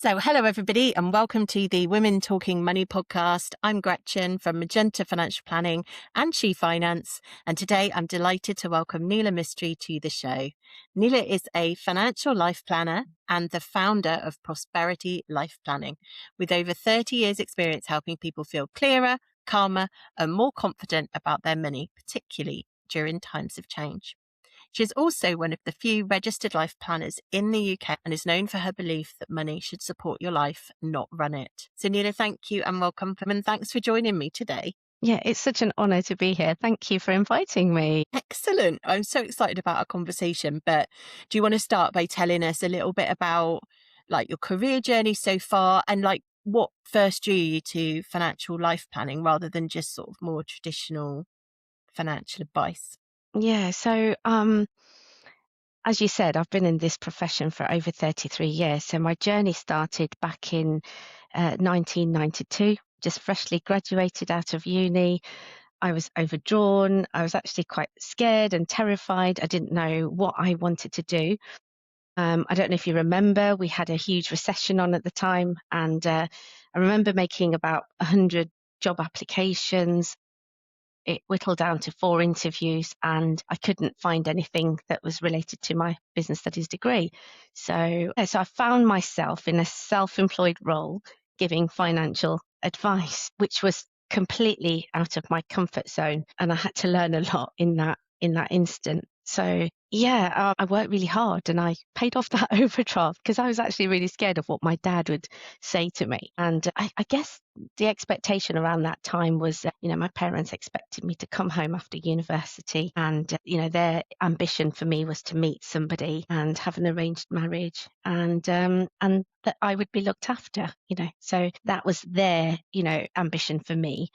So, hello, everybody, and welcome to the Women Talking Money podcast. I'm Gretchen from Magenta Financial Planning and She Finance. And today I'm delighted to welcome Nila Mistry to the show. Nila is a financial life planner and the founder of Prosperity Life Planning, with over 30 years' experience helping people feel clearer, calmer, and more confident about their money, particularly during times of change. She is also one of the few registered life planners in the UK and is known for her belief that money should support your life, not run it. So, Nila, thank you and welcome, and thanks for joining me today. Yeah, it's such an honour to be here. Thank you for inviting me. Excellent. I'm so excited about our conversation, but do you want to start by telling us a little bit about your career journey so far and what first drew you to financial life planning rather than just sort of more traditional financial advice? Yeah, so as you said, I've been in this profession for over 33 years. So my journey started back in 1992, just freshly graduated out of uni. I was overdrawn. I was actually quite scared and terrified. I didn't know what I wanted to do. I don't know if you remember, we had a huge recession on at the time. And I remember making about 100 job applications. It whittled down to 4 interviews and I couldn't find anything that was related to my business studies degree. So I found myself in a self-employed role giving financial advice, which was completely out of my comfort zone. And I had to learn a lot in that instant. So I worked really hard and I paid off that overdraft because I was actually really scared of what my dad would say to me. And I guess the expectation around that time was, my parents expected me to come home after university and, their ambition for me was to meet somebody and have an arranged marriage and that I would be looked after, So that was their, ambition for me.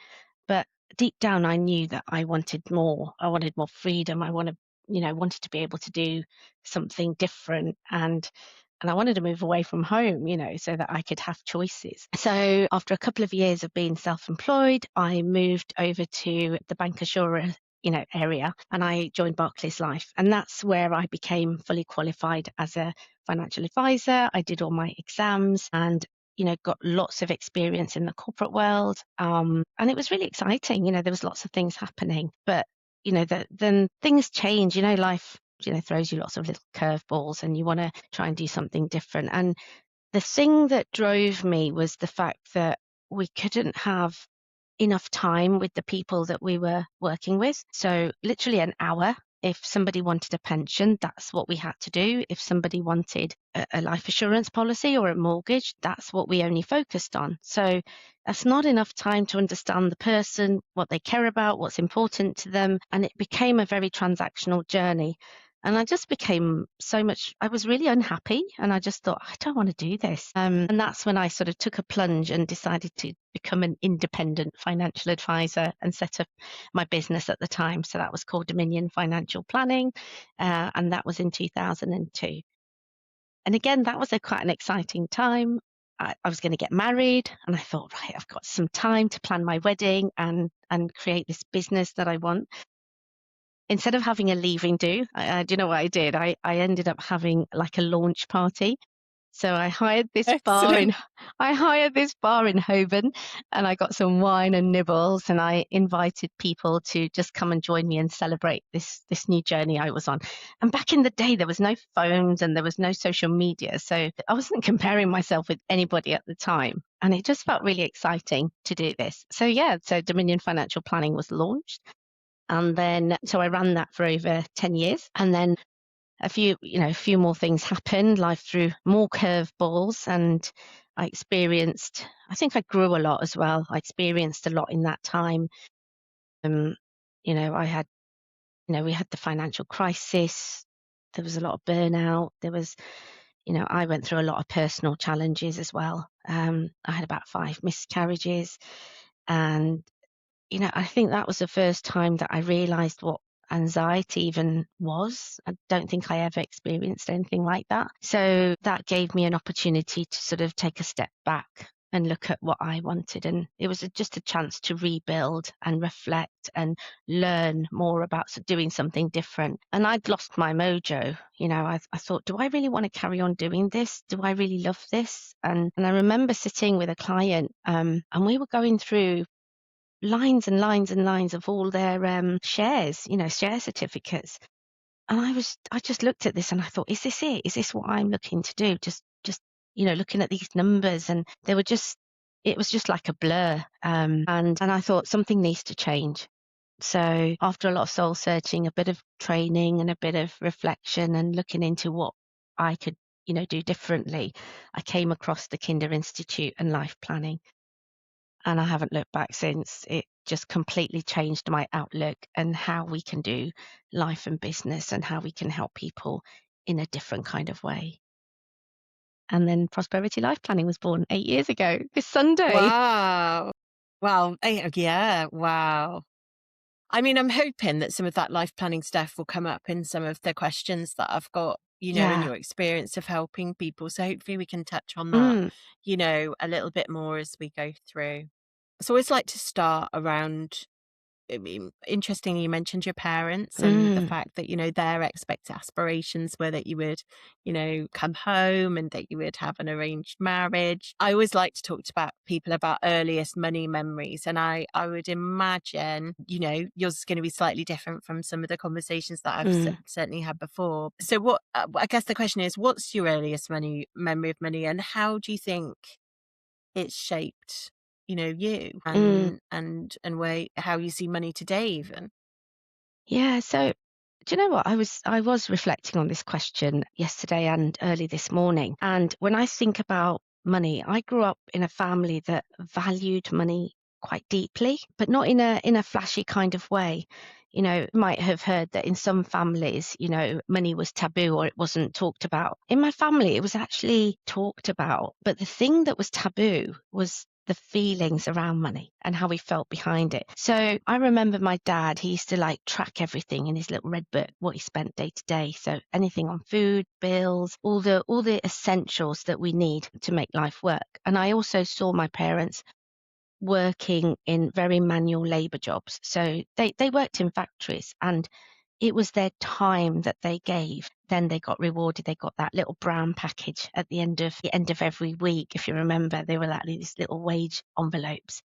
But deep down, I knew that I wanted more. I wanted more freedom. I wanted to be able to do something different and I wanted to move away from home, so that I could have choices. So after a couple of years of being self-employed, I moved over to the bancassurance, area, and I joined Barclays Life. And that's where I became fully qualified as a financial advisor. I did all my exams and got lots of experience in the corporate world. And it was really exciting. There was lots of things happening, but then things change, life throws you lots of little curveballs and you want to try and do something different. And the thing that drove me was the fact that we couldn't have enough time with the people that we were working with. So literally an hour. If somebody wanted a pension, that's what we had to do. If somebody wanted a life assurance policy or a mortgage, that's what we only focused on. So that's not enough time to understand the person, what they care about, what's important to them. And it became a very transactional journey. And I just became I was really unhappy and I just thought, I don't want to do this. And that's when I sort of took a plunge and decided to become an independent financial advisor and set up my business at the time. So that was called Dominion Financial Planning. And that was in 2002. And again, that was quite an exciting time. I was going to get married and I thought, right, I've got some time to plan my wedding and create this business that I want. Instead of having a leaving do, do you know what I did? I ended up having like a launch party. So I hired this bar in Holborn and I got some wine and nibbles and I invited people to just come and join me and celebrate this new journey I was on. And back in the day, there was no phones and there was no social media. So I wasn't comparing myself with anybody at the time. And it just felt really exciting to do this. So Dominion Financial Planning was launched. And then, so I ran that for over 10 years. And then a few more things happened. Life threw more curveballs and I think I grew a lot as well. I experienced a lot in that time. I had, we had the financial crisis. There was a lot of burnout. There was, I went through a lot of personal challenges as well. I had about 5 miscarriages and I think that was the first time that I realized what anxiety even was. I don't think I ever experienced anything like that. So that gave me an opportunity to sort of take a step back and look at what I wanted. And it was just a chance to rebuild and reflect and learn more about doing something different. And I'd lost my mojo. I thought, do I really want to carry on doing this? Do I really love this? And I remember sitting with a client, and we were going through lines and lines and lines of all their shares, share certificates. And I just looked at this and I thought, is this it? Is this what I'm looking to do? Just looking at these numbers, and it was just like a blur. And I thought something needs to change. So after a lot of soul searching, a bit of training and a bit of reflection and looking into what I could, do differently, I came across the Kinder Institute and life planning. And I haven't looked back since. It just completely changed my outlook and how we can do life and business and how we can help people in a different kind of way. And then Prosperity Life Planning was born 8 years ago this Sunday. Wow. Wow. Yeah. Wow. I mean, I'm hoping that some of that life planning stuff will come up in some of the questions that I've got, in Yeah. your experience of helping people. So hopefully we can touch on that, Mm, a little bit more as we go through. So I always like to start around, I mean, interestingly, you mentioned your parents and the mm, fact that, their aspirations were that you would, come home and that you would have an arranged marriage. I always like to talk to about people about earliest money memories. And I would imagine, yours is going to be slightly different from some of the conversations that I've mm, certainly had before. So I guess the question is, what's your earliest memory of money, and how do you think it's shaped, you mm. and where how you see money today even? Yeah. So do you know what? I was reflecting on this question yesterday and early this morning. And when I think about money, I grew up in a family that valued money quite deeply, but not in a flashy kind of way. You might have heard that in some families, money was taboo or it wasn't talked about. In my family, it was actually talked about. But the thing that was taboo was the feelings around money and how we felt behind it. So I remember my dad, he used to like track everything in his little red book, what he spent day to day. So anything on food, bills, all the essentials that we need to make life work. And I also saw my parents working in very manual labor jobs. So they worked in factories, and it was their time that they gave. Then they got rewarded. They got that little brown package at the end of every week. If you remember, they were like these little wage envelopes.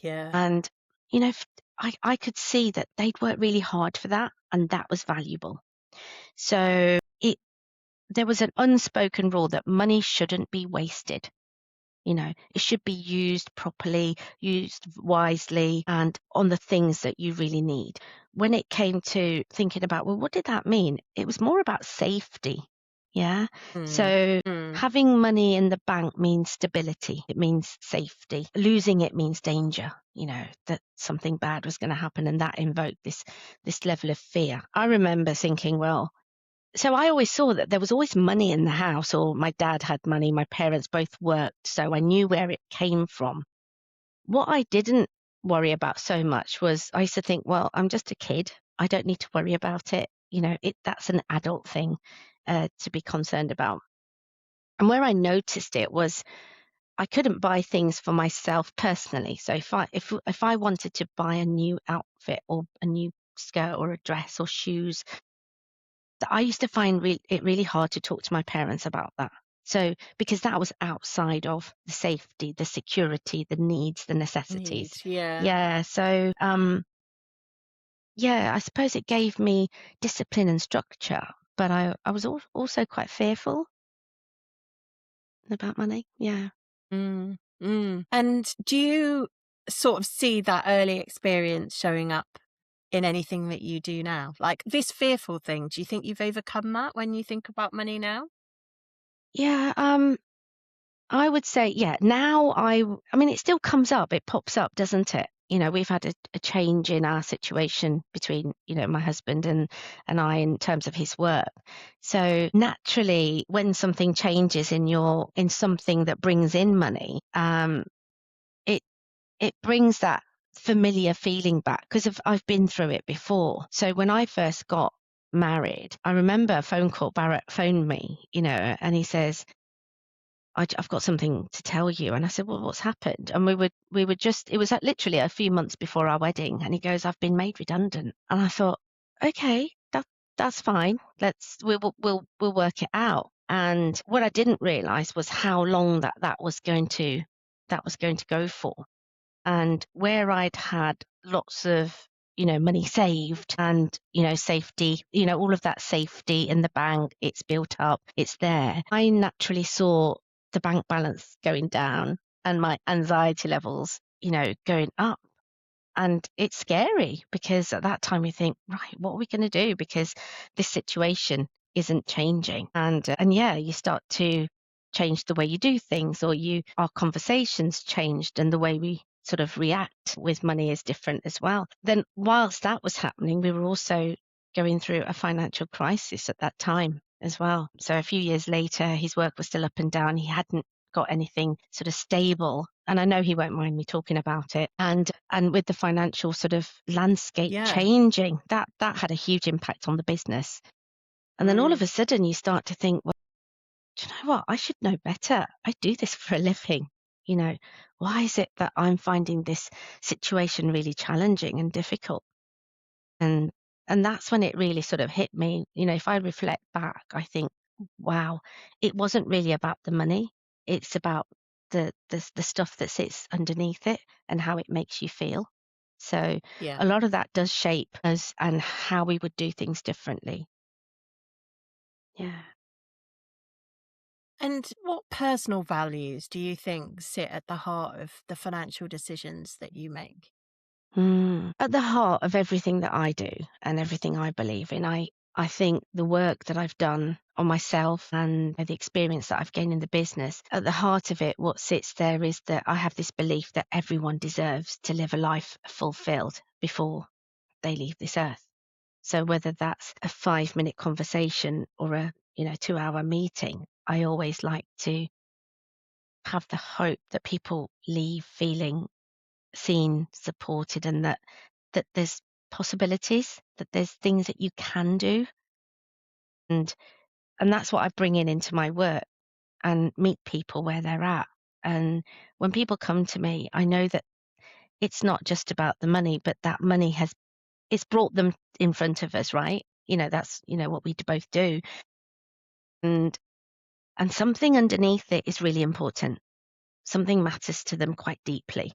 Yeah. And I could see that they'd worked really hard for that, and that was valuable. So there was an unspoken rule that money shouldn't be wasted. It should be used properly, used wisely, and on the things that you really need. When it came to thinking about, well, what did that mean? It was more about safety. Yeah. Mm. So Mm. having money in the bank means stability. It means safety. Losing it means danger, that something bad was going to happen. And that invoked this level of fear. I remember thinking, well, so I always saw that there was always money in the house, or my dad had money, my parents both worked, so I knew where it came from. What I didn't worry about so much was I used to think, well, I'm just a kid. I don't need to worry about it. That's an adult thing to be concerned about. And where I noticed it was I couldn't buy things for myself personally. So if I wanted to buy a new outfit or a new skirt or a dress or shoes, I used to find it really hard to talk to my parents about that. So, because that was outside of the safety, the security, the needs, the necessities. Needs. Yeah. Yeah. So, yeah, I suppose it gave me discipline and structure, but I was also quite fearful about money. Yeah. Mm. Mm. And do you sort of see that early experience showing up in anything that you do now? Like this fearful thing, do you think you've overcome that when you think about money now? Yeah. I would say, yeah, now I mean, it still comes up, it pops up, doesn't it? We've had a change in our situation between, my husband and I in terms of his work. So naturally, when something changes in something that brings in money, it it brings that familiar feeling back because I've been through it before. So when I first got married, I remember a phone call, Barrett phoned me, and he says, I've got something to tell you. And I said, well, what's happened? And we were just, it was literally a few months before our wedding. And he goes, I've been made redundant. And I thought, okay, that's fine. We'll work it out. And what I didn't realize was how long that was going to go for. And where I'd had lots of, money saved and, safety, all of that safety in the bank, it's built up, it's there. I naturally saw the bank balance going down and my anxiety levels, going up. And it's scary because at that time you think, right, what are we going to do? Because this situation isn't changing. And yeah, you start to change the way you do things, or our conversations changed, and the way we sort of react with money is different as well. Then whilst that was happening, we were also going through a financial crisis at that time as well. So a few years later, his work was still up and down. He hadn't got anything sort of stable, and I know he won't mind me talking about it. And with the financial sort of landscape Yeah. changing, that had a huge impact on the business. And then all of Mm. a sudden you start to think, well, do you know what? I should know better. I do this for a living. Why is it that I'm finding this situation really challenging and difficult? And that's when it really sort of hit me. If I reflect back, I think, wow, it wasn't really about the money. It's about the stuff that sits underneath it and how it makes you feel. So Yeah. a lot of that does shape us and how we would do things differently. Yeah. And what personal values do you think sit at the heart of the financial decisions that you make? At the heart of everything that I do and everything I believe in, I think the work that I've done on myself and the experience that I've gained in the business, at the heart of it, what sits there is that I have this belief that everyone deserves to live a life fulfilled before they leave this earth. So whether that's a 5-minute conversation or a 2-hour meeting, I always like to have the hope that people leave feeling seen, supported, and that there's possibilities, that there's things that you can do. And that's what I bring into my work, and meet people where they're at. And when people come to me, I know that it's not just about the money, but that money it's brought them in front of us, right? That's what we both do. And something underneath it is really important. Something matters to them quite deeply.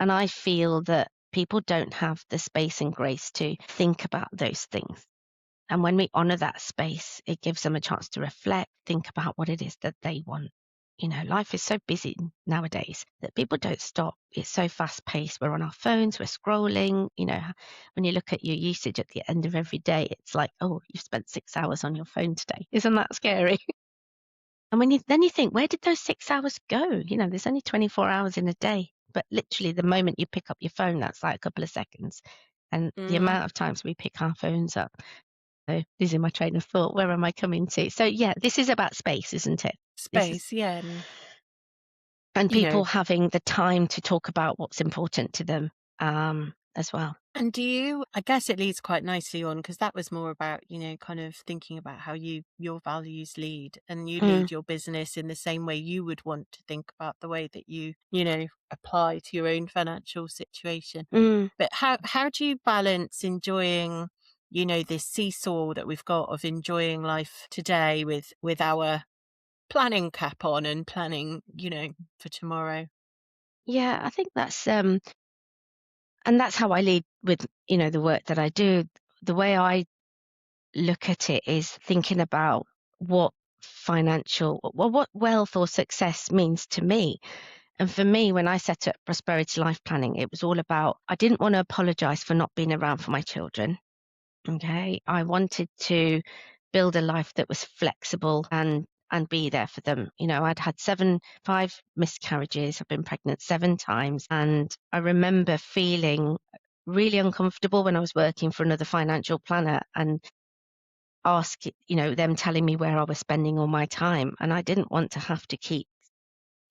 And I feel that people don't have the space and grace to think about those things. And when we honour that space, it gives them a chance to reflect, think about what it is that they want. Life is so busy nowadays that people don't stop. It's so fast paced. We're on our phones, we're scrolling. When you look at your usage at the end of every day, it's like, oh, you've spent 6 hours on your phone today. Isn't that scary? And then you think, where did those 6 hours go? There's only 24 hours in a day. But literally, the moment you pick up your phone, that's like a couple of seconds. And the Mm. amount of times we pick our phones up. So losing my train of thought, where am I coming to? So yeah, this is about space, isn't it? This is Space, yeah. and You know, people having the time to talk about what's important to them, as well. and do you, I guess it leads quite nicely on because that was more about, kind of thinking about how your values lead and you Mm, lead your business in the same way you would want to think about the way that you apply to your own financial situation. mm. But how do you balance enjoying, this seesaw that we've got of enjoying life today with our planning cap on and planning, for tomorrow? Yeah, I think that's how I lead with, the work that I do. The way I look at it is thinking about what what wealth or success means to me. And for me, when I set up Prosperity Life Planning, it was all about, I didn't want to apologize for not being around for my children. Okay. I wanted to build a life that was flexible and be there for them. I'd had 5 miscarriages. I've been pregnant 7 times. And I remember feeling really uncomfortable when I was working for another financial planner and them telling me where I was spending all my time. And I didn't want to have to keep,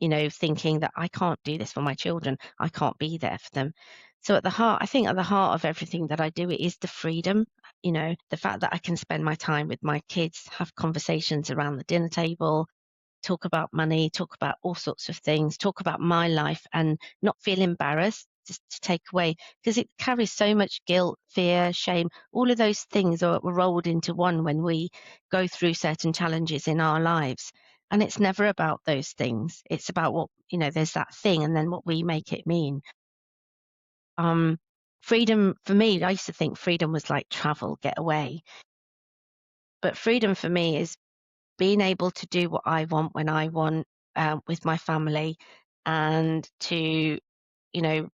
thinking that I can't do this for my children. I can't be there for them. So I think at the heart of everything that I do, it is the freedom, the fact that I can spend my time with my kids, have conversations around the dinner table, talk about money, talk about all sorts of things, talk about my life and not feel embarrassed just to take away because it carries so much guilt, fear, shame. All of those things are rolled into one when we go through certain challenges in our lives. And it's never about those things. It's about what, there's that thing and then what we make it mean. Um, Freedom for me, I used to think freedom was like travel, get away. But freedom for me is being able to do what I want when I want with my family and to, you know,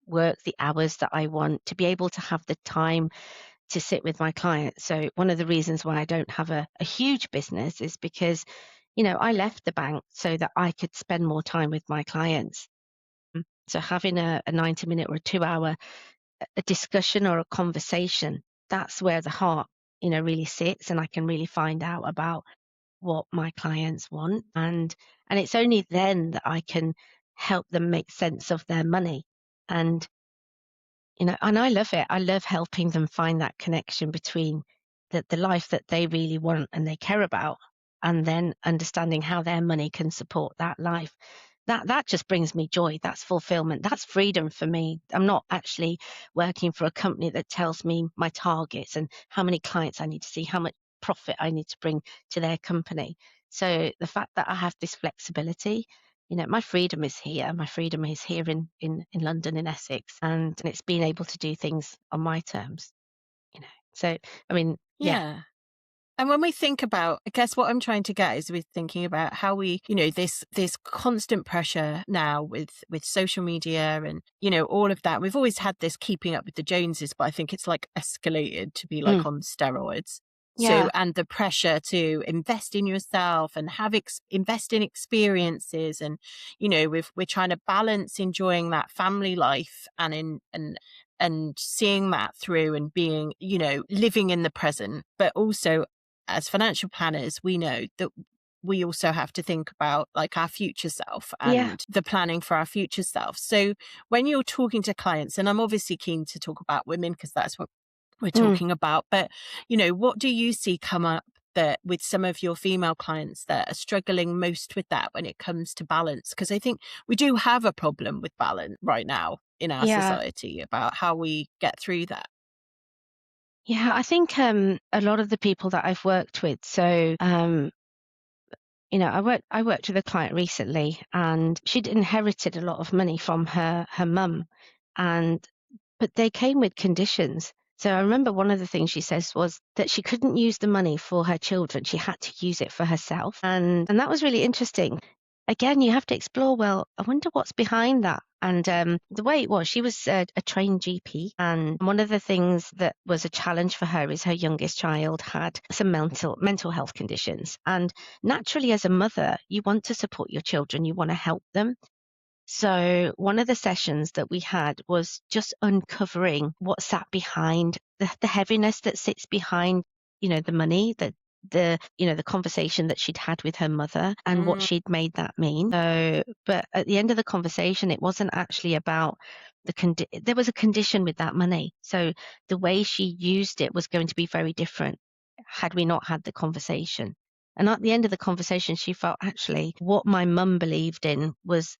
work the hours that I want, to be able to have the time to sit with my clients. So, one of the reasons why I don't have a huge business is because, I left the bank so that I could spend more time with my clients. So, having a 90-minute or a 2 hour a discussion or a conversation, that's where the heart, really sits and I can really find out about what my clients want and it's only then that I can help them make sense of their money. And and I love it. I love helping them find that connection between the life that they really want and they care about, and then understanding how their money can support that life. That just brings me joy. That's fulfillment. That's freedom for me. I'm not actually working for a company that tells me my targets and how many clients I need to see, how much profit I need to bring to their company. So the fact that I have this flexibility, my freedom is here. My freedom is here in London, in Essex, and it's being able to do things on my terms, you know. So, I mean, yeah. Yeah. And when we think about, I guess what I'm trying to get is we're thinking about how we, this constant pressure now with social media and, all of that. We've always had this keeping up with the Joneses, but I think it's like escalated to be Mm, like on steroids. So, yeah, and the pressure to invest in yourself and have invest in experiences. And, we're trying to balance enjoying that family life and seeing that through and being, living in the present, but also as financial planners, we know that we also have to think about like our future self yeah, and the planning for our future self. So when you're talking to clients, and I'm obviously keen to talk about women because that's what we're mm, talking about, but what do you see come up that with some of your female clients that are struggling most with that when it comes to balance? Because I think we do have a problem with balance right now in our yeah, society about how we get through that. yeah. I think a lot of the people that I've worked with, so I worked with a client recently, and she'd inherited a lot of money from her mum, and but they came with conditions. So I remember one of the things she says was that she couldn't use the money for her children. She had to use it for herself. And that was really interesting. Again, you have to explore, well, I wonder what's behind that. And the way it was, she was a trained GP. And one of the things that was a challenge for her is her youngest child had some mental health conditions. And naturally, as a mother, you want to support your children, you want to help them. So one of the sessions that we had was just uncovering what sat behind the heaviness that sits behind, the money, the conversation that she'd had with her mother and what Mm, she'd made that mean. So, but at the end of the conversation, it wasn't actually about there was a condition with that money. So the way she used it was going to be very different had we not had the conversation. And at the end of the conversation, she felt actually what my mum believed in was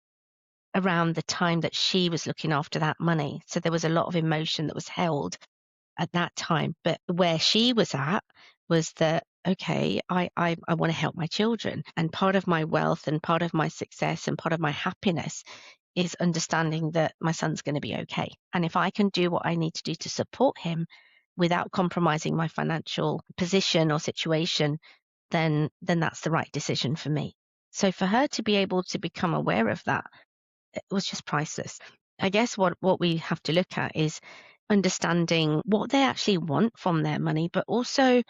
around the time that she was looking after that money. So there was a lot of emotion that was held at that time. But where she was at was that, okay, I want to help my children. And part of my wealth and part of my success and part of my happiness is understanding that my son's going to be okay. And if I can do what I need to do to support him without compromising my financial position or situation, then that's the right decision for me. So for her to be able to become aware of that, it was just priceless. I guess what we have to look at is understanding what they actually want from their money, but also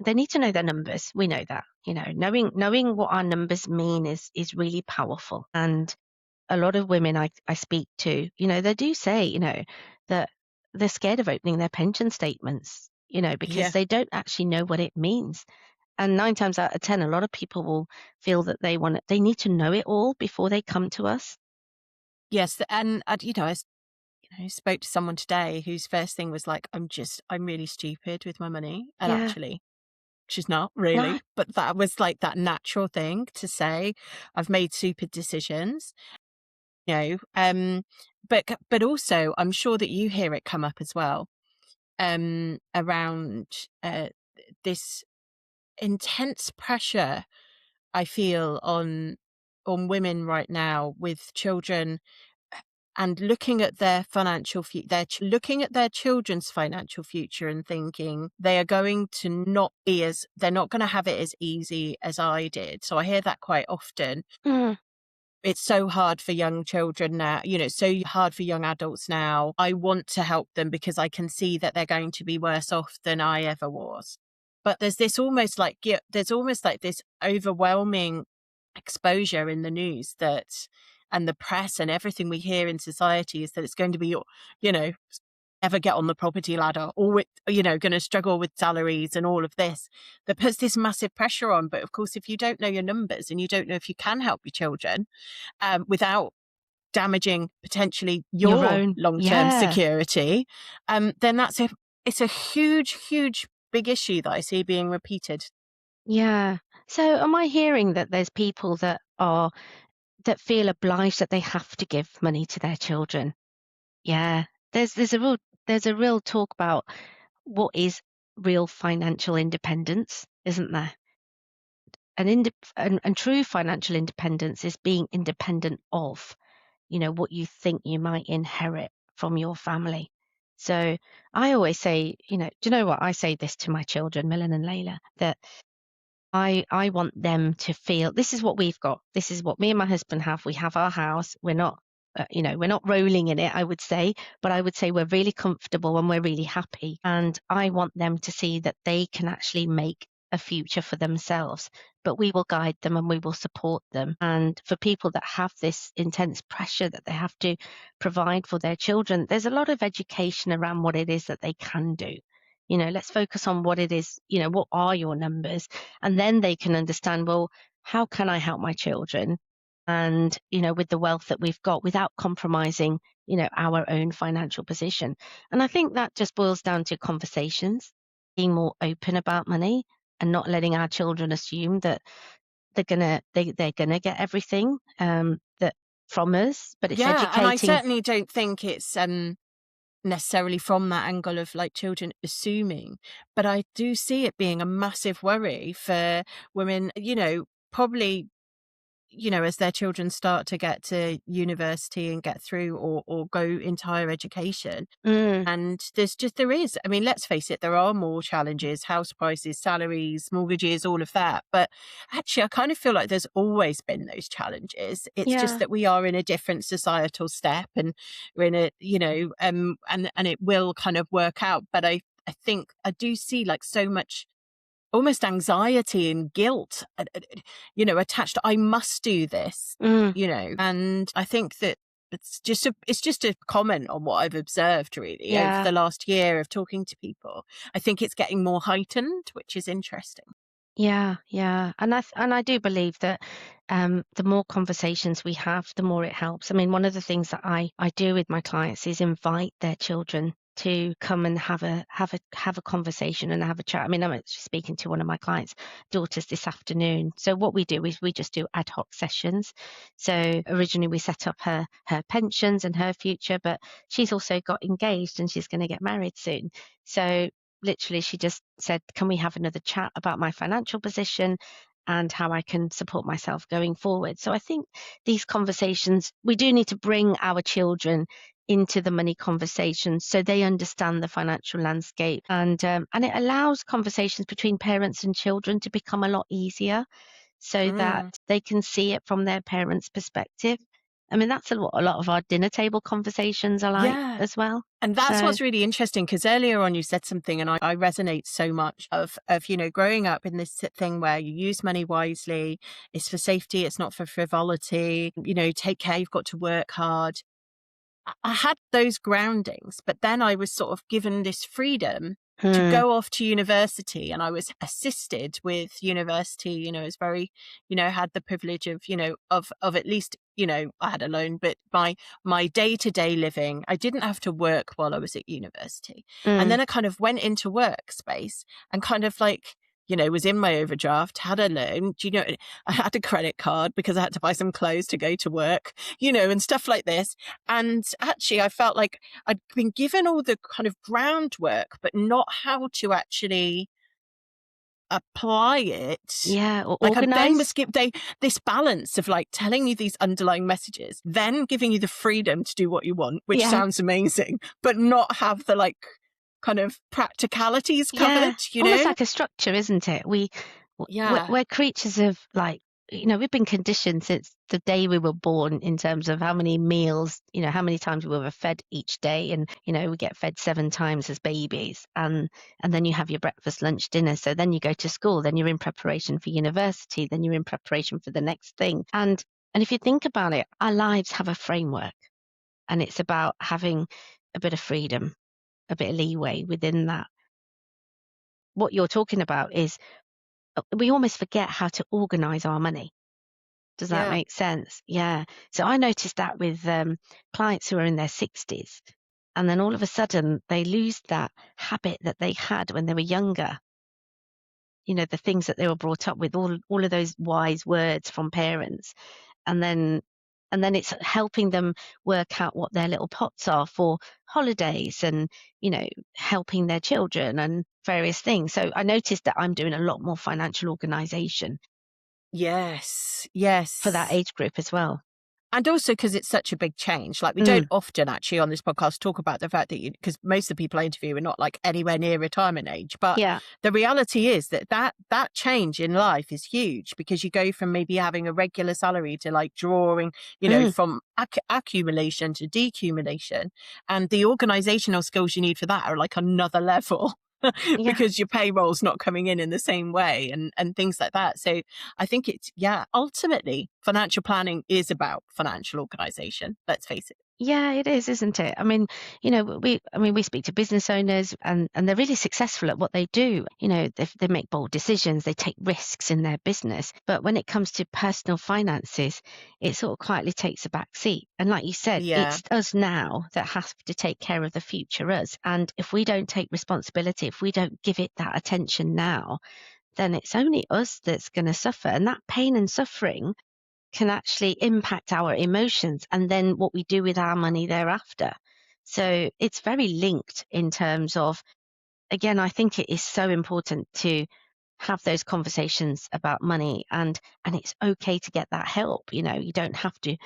they need to know their numbers. We know that, knowing what our numbers mean is really powerful. And a lot of women I speak to, they do say, that they're scared of opening their pension statements, because yeah. they don't actually know what it means. And 9 times out of 10, a lot of people will feel that they need to know it all before they come to us. Yes. And, I spoke to someone today whose first thing was like, I'm really stupid with my money. And Yeah. actually, She's not No. really, but that was like that natural thing to say. I've made stupid decisions, you know. But also, I'm sure that you hear it come up as well, around this intense pressure I feel on women right now with children, and looking at their financial looking at their children's financial future and thinking they are going to not be as they're not going to have it as easy as I did. So I hear that quite often. Mm. It's so hard for young children now, so hard for young adults now. I want to help them because I can see that they're going to be worse off than I ever was. But there's almost like this overwhelming exposure in the news and the press and everything we hear in society is that it's going to be, you know, ever get on the property ladder, or going to struggle with salaries and all of this, that puts this massive pressure on. But of course, if you don't know your numbers and you don't know if you can help your children, without damaging potentially Your your own. long-term Yeah. security, then it's a huge big issue that I see being repeated. Yeah. So am I hearing that there's people that feel obliged that they have to give money to their children? Yeah. There's a real talk about what is real financial independence, isn't there? And true financial independence is being independent of, what you think you might inherit from your family. So I always say, do you know what? I say this to my children, Millen and Layla, that I want them to feel this is what we've got. This is what me and my husband have. We have our house. We're not rolling in it, I would say, but I would say we're really comfortable and we're really happy. And I want them to see that they can actually make a future for themselves, but we will guide them and we will support them. And for people that have this intense pressure that they have to provide for their children, there's a lot of education around what it is that they can do. Let's focus on what it is, what are your numbers? And then they can understand, well, how can I help my children? And, with the wealth that we've got without compromising, our own financial position. And I think that just boils down to conversations, being more open about money and not letting our children assume that they're gonna get everything that from us, but it's Yeah, and I educating. certainly don't think it's necessarily from that angle of like children assuming, but I do see it being a massive worry for women, probably, as their children start to get to university and get through, or go into higher education. Mm, And there is, I mean, let's face it, there are more challenges: house prices, salaries, mortgages, all of that. But actually, I kind of feel like there's always been those challenges. It's just yeah. that we are in a different societal step, and we're in a, and it will kind of work out. But I think I do see like so much almost anxiety and guilt, attached to, I must do this, Mm, and I think that it's just a comment on what I've observed really over yeah. the last year of talking to people. I think it's getting more heightened, which is interesting. Yeah, yeah, and I do believe that the more conversations we have, the more it helps. I mean, one of the things that I do with my clients is invite their children to come and have a conversation and have a chat. I mean, I'm actually speaking to one of my clients' daughters this afternoon. So what we do is we just do ad hoc sessions. So originally we set up her pensions and her future, but she's also got engaged and she's going to get married soon. So literally she just said, can we have another chat about my financial position and how I can support myself going forward? So I think these conversations, we do need to bring our children into the money conversations so they understand the financial landscape, and it allows conversations between parents and children to become a lot easier so that Mm. they can see it from their parents' perspective. I mean, that's what a lot of our dinner table conversations are like Yeah. as well. And that's So, what's really interesting, because earlier on you said something, and I resonate so much of growing up in this thing where you use money wisely. It's for safety, it's not for frivolity. Take care, you've got to work hard. I had those groundings, but then I was sort of given this freedom to hmm, go off to university, and I was assisted with university. It was very, had the privilege of, of at least, I had a loan, but my day-to-day living, I didn't have to work while I was at university. And mm, then I kind of went into workspace and kind of like was in my overdraft, had a loan, I had a credit card because I had to buy some clothes to go to work, and stuff like this. And actually, I felt like I'd been given all the kind of groundwork, but not how to actually apply it. Yeah, or Like I then organize. was this balance of like telling you these underlying messages, then giving you the freedom to do what you want, which Yeah, sounds amazing, but not have the like kind of practicalities yeah, covered, almost like a structure, isn't it? Yeah. We're creatures of like, we've been conditioned since the day we were born in terms of how many meals, how many times we were fed each day, and we get fed 7 times as babies, and then you have your breakfast, lunch, dinner. So then you go to school, then you're in preparation for university, then you're in preparation for the next thing, and if you think about it, our lives have a framework, and it's about having a bit of freedom, a bit of leeway within that. What you're talking about is we almost forget how to organize our money. Does that Yeah. make sense? Yeah. So I noticed that with clients who are in their 60s, and then all of a sudden they lose that habit that they had when they were younger. The things that they were brought up with, all of those wise words from parents, and then it's helping them work out what their little pots are for holidays, and helping their children and various things. So I noticed that I'm doing a lot more financial organization Yes. for that Yes. age group as well. And also because it's such a big change. Like we don't Mm, often actually on this podcast talk about the fact that because most of the people I interview are not like anywhere near retirement age. But yeah. the reality is that change in life is huge because you go from maybe having a regular salary to like drawing, Mm, from accumulation to decumulation. And the organizational skills you need for that are like another level. yeah. Because your payroll's not coming in the same way and things like that. So I think ultimately financial planning is about financial organization. Let's face it. Yeah, it is, isn't it? I mean, we speak to business owners, and they're really successful at what they do. They make bold decisions, they take risks in their business. But when it comes to personal finances, it sort of quietly takes a back seat. And like you said, Yeah. it's us now that has to take care of the future us. And if we don't take responsibility, if we don't give it that attention now, then it's only us that's going to suffer. And that pain and suffering can actually impact our emotions and then what we do with our money thereafter. So it's very linked in terms of, again, I think it is so important to have those conversations about money, and it's okay to get that help. You don't have to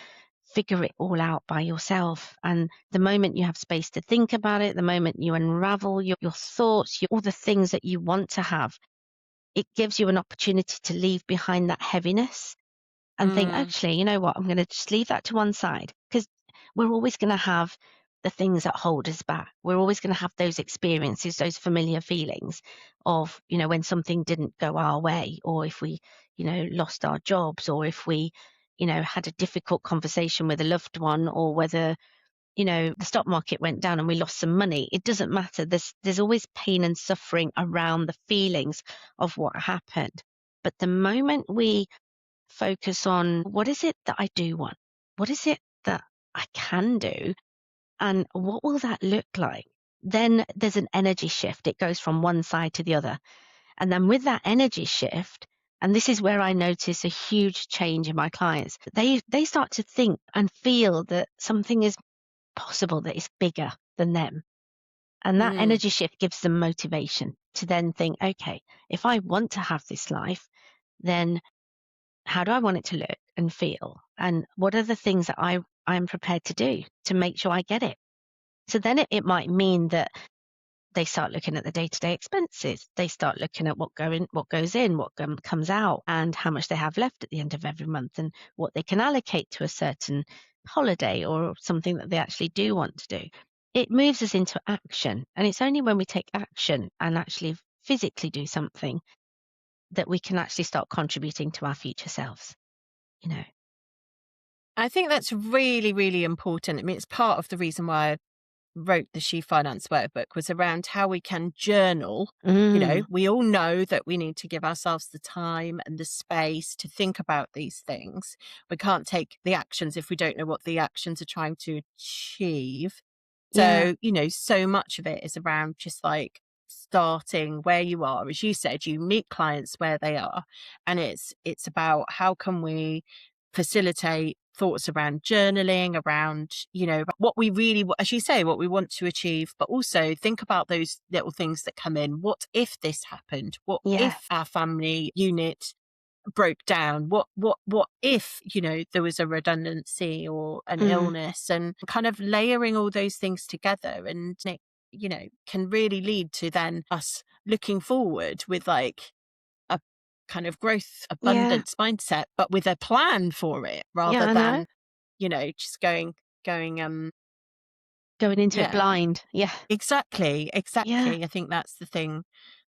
figure it all out by yourself. And the moment you have space to think about it, the moment you unravel your thoughts, all the things that you want to have, it gives you an opportunity to leave behind that heaviness and think, Mm, actually, you know what, I'm going to just leave that to one side, because we're always going to have the things that hold us back. We're always going to have those experiences, those familiar feelings of, when something didn't go our way, or if we, lost our jobs, or if we, had a difficult conversation with a loved one, or whether, the stock market went down and we lost some money. It doesn't matter. There's always pain and suffering around the feelings of what happened. But the moment we focus on what is it that I do want? What is it that I can do? And what will that look like? Then there's an energy shift. It goes from one side to the other. And then with that energy shift, and this is where I notice a huge change in my clients, they start to think and feel that something is possible that is bigger than them. And that mm. energy shift gives them motivation to then think, okay, if I want to have this life, then how do I want it to look and feel? And what are the things that I'm prepared to do to make sure I get it? So then it might mean that they start looking at the day-to-day expenses. They start looking at what goes in, what comes out, and how much they have left at the end of every month, and what they can allocate to a certain holiday or something that they actually do want to do. It moves us into action, and it's only when we take action and actually physically do something that we can actually start contributing to our future selves. You know. I think that's really, really important. I mean, it's part of the reason why I wrote the She Finance Workbook was around how we can journal. Mm, We all know that we need to give ourselves the time and the space to think about these things. We can't take the actions if we don't know what the actions are trying to achieve. yeah. So, so much of it is around just like starting where you are, as you said, you meet clients where they are, and it's about how can we facilitate thoughts around journaling, around, you know, what we really, as you say, what we want to achieve, but also think about those little things that come in. What if this happened? What Yeah. if our family unit broke down? What if, you know, there was a redundancy or an Mm. illness, and kind of layering all those things together, and it, you know, can really lead to then us looking forward with like a kind of growth Yeah. abundance mindset, but with a plan for it, Yeah, rather I know. than, you know, just going Going into it yeah, blind. Yeah. exactly, Yeah. exactly. I think that's the thing,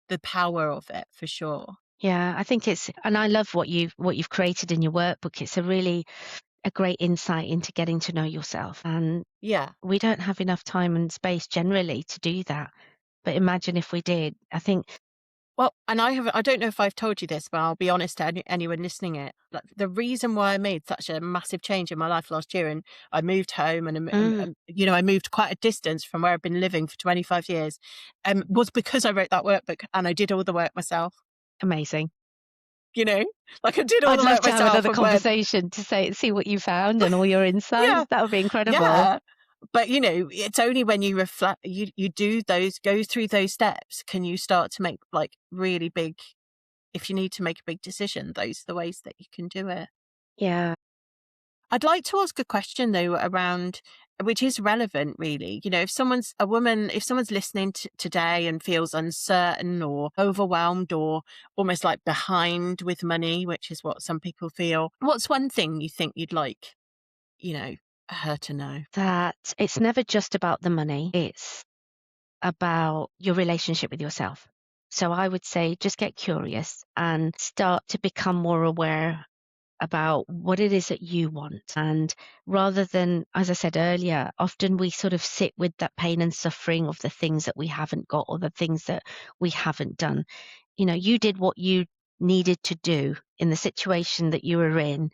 the power of it for sure. Yeah. I think it's, and I love what you've created in your workbook. It's a great insight into getting to know yourself. And Yeah. we don't have enough time and space generally to do that. But imagine if we did. I think, Well, and I don't know if I've told you this, but I'll be honest to anyone listening it. Like, the reason why I made such a massive change in my life last year, and I moved home, and, mm, you know, I moved quite a distance from where I've been living for 25 years, was because I wrote that workbook and I did all the work myself, amazing. you know, like I did all I'd the love work to have myself another and went, conversation to see what you found and all your insights. yeah, That would be incredible. yeah. But, you know, it's only when you reflect, you do those, go through those steps, can you start to make like really big, if you need to make a big decision, those are the ways that you can do it. Yeah. I'd like to ask a question though around, which is relevant really. You know, if someone's a woman, if someone's listening today and feels uncertain or overwhelmed or almost like behind with money, which is what some people feel, what's one thing you think you'd like, you know, her to know? That it's never just about the money. It's about your relationship with yourself. So I would say just get curious and start to become more aware about what it is that you want. And rather than, as I said earlier, often we sort of sit with that pain and suffering of the things that we haven't got or the things that we haven't done. You know, you did what you needed to do in the situation that you were in,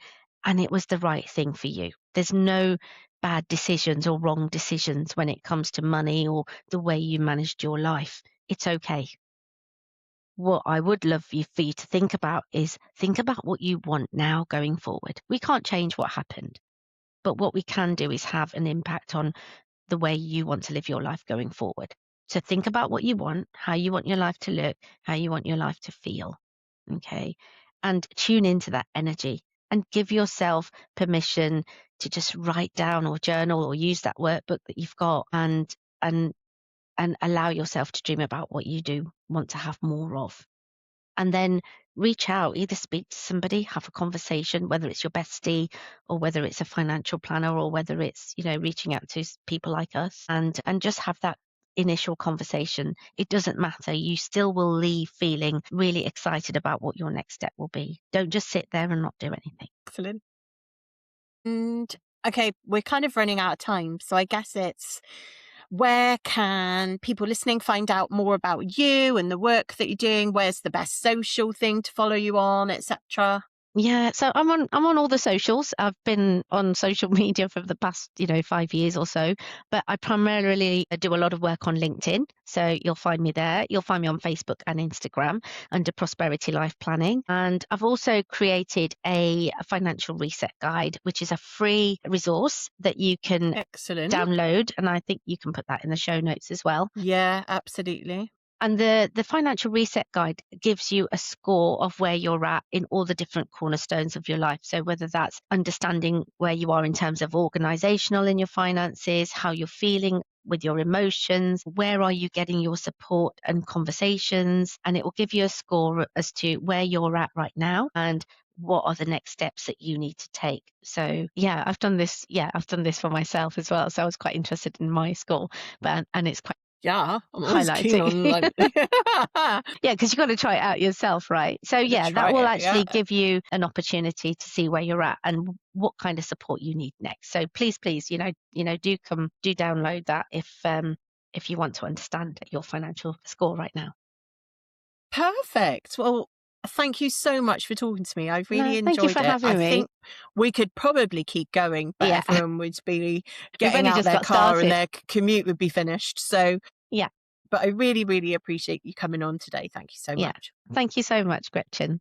and it was the right thing for you. There's no bad decisions or wrong decisions when it comes to money or the way you managed your life. It's okay. What I would love for you to think about is think about what you want now going forward. We can't change what happened, but what we can do is have an impact on the way you want to live your life going forward. So think about what you want, how you want your life to look, how you want your life to feel. Okay. And tune into that energy and give yourself permission to just write down or journal or use that workbook that you've got and and allow yourself to dream about what you do want to have more of. And then reach out, either speak to somebody, have a conversation, whether it's your bestie or whether it's a financial planner or whether it's, you know, reaching out to people like us and just have that initial conversation. It doesn't matter. You still will leave feeling really excited about what your next step will be. Don't just sit there and not do anything. Excellent. And okay, we're kind of running out of time. So I guess it's, where can people listening find out more about you and the work that you're doing? Where's the best social thing to follow you on, etc.? Yeah, so I'm on all the socials. I've been on social media for the past, 5 years or so, but I primarily do a lot of work on LinkedIn. So you'll find me there. You'll find me on Facebook and Instagram under Prosperity Life Planning. And I've also created a financial reset guide, which is a free resource that you can Excellent. download. And I think you can put that in the show notes as well. Yeah, absolutely. And the financial reset guide gives you a score of where you're at in all the different cornerstones of your life. So whether that's understanding where you are in terms of organizational in your finances, how you're feeling with your emotions, where are you getting your support and conversations, and it will give you a score as to where you're at right now and what are the next steps that you need to take. So yeah, I've done this. Yeah, I've done this for myself as well. So I was quite interested in my score, but and it's quite Yeah, I'm always keen highlighting. on like Yeah, because you've got to try it out yourself, right? So to yeah, try that will it. Yeah. actually give you an opportunity to see where you're at and what kind of support you need next. So please, do download that if you want to understand your financial score right now. Perfect. Well, thank you so much for talking to me. I've really No, thank you enjoyed for it. I having me. think we could probably keep going, but Yeah, everyone would be we've getting only out just their got car and started. their commute would be finished. So Yeah. But I really, really appreciate you coming on today. Thank you so Yeah. much. Thank you so much, Gretchen.